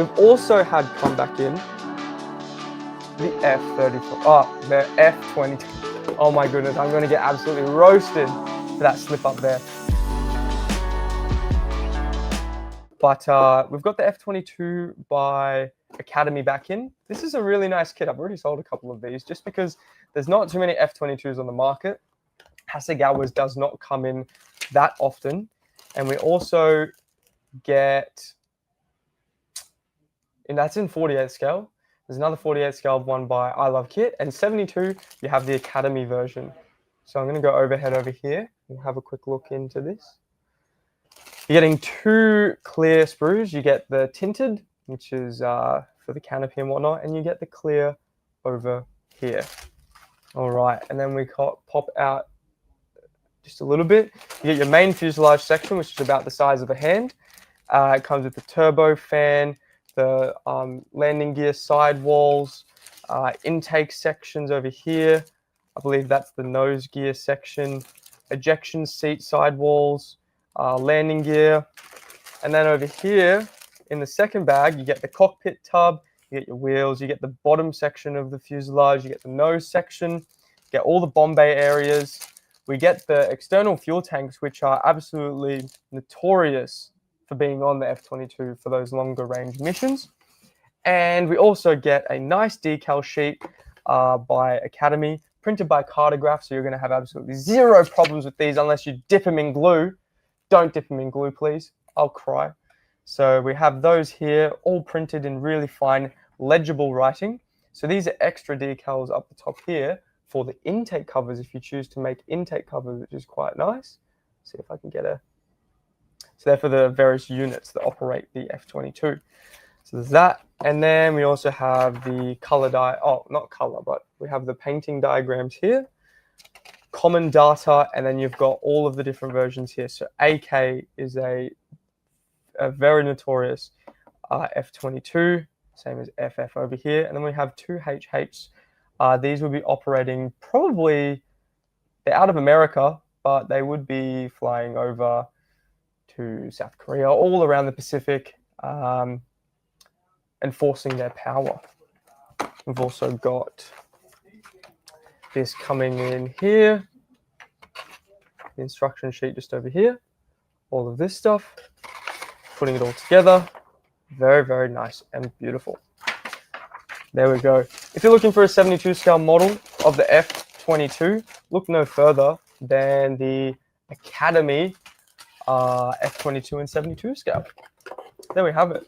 We've also had come back in the F-34, the F-22. Oh my goodness, I'm going to get absolutely roasted for that slip up there. But we've got the F-22 by Academy back in. This is a really nice kit. I've already sold a couple of these just because there's not too many F-22s on the market. Hasegawa's does not come in that often. And we also get, and that's in 48 scale. There's another 48 scale one by I Love Kit, and 72 you have the Academy version. So I'm going to go overhead over here and have a quick look into this. You're getting two clear sprues. You get the tinted, which is for the canopy and whatnot, and you get the clear over here. All right, and then we pop out just a little bit. You get your main fuselage section, which is about the size of a hand. It comes with the turbo fan, the landing gear sidewalls, intake sections over here. I believe that's the nose gear section, ejection seat sidewalls, landing gear. And then over here in the second bag, you get the cockpit tub, you get your wheels, you get the bottom section of the fuselage, you get the nose section, you get all the bomb bay areas. We get the external fuel tanks, which are absolutely notorious for being on the F-22 for those longer range missions. And we also get a nice decal sheet by Academy, printed by Cartograf, so you're going to have absolutely zero problems with these unless you dip them in glue. Don't dip them in glue, please. I'll cry. So we have those here, all printed in really fine, legible writing. So these are extra decals up the top here for the intake covers if you choose to make intake covers, which is quite nice. See if I can get a... So they're for the various units that operate the F-22. So there's that. And then we also have the color not color, but we have the painting diagrams here, common data, and then you've got all of the different versions here. So AK is a very notorious F-22, same as FF over here. And then we have two HHs. These will be operating probably, they're out of America, but they would be flying over to South Korea, all around the Pacific, enforcing their power. We've also got this coming in here, the instruction sheet just over here, all of this stuff, putting it all together. Very, very nice and beautiful. There we go. If you're looking for a 72 scale model of the F-22, look no further than the Academy F-22 and 72 scale. There we have it.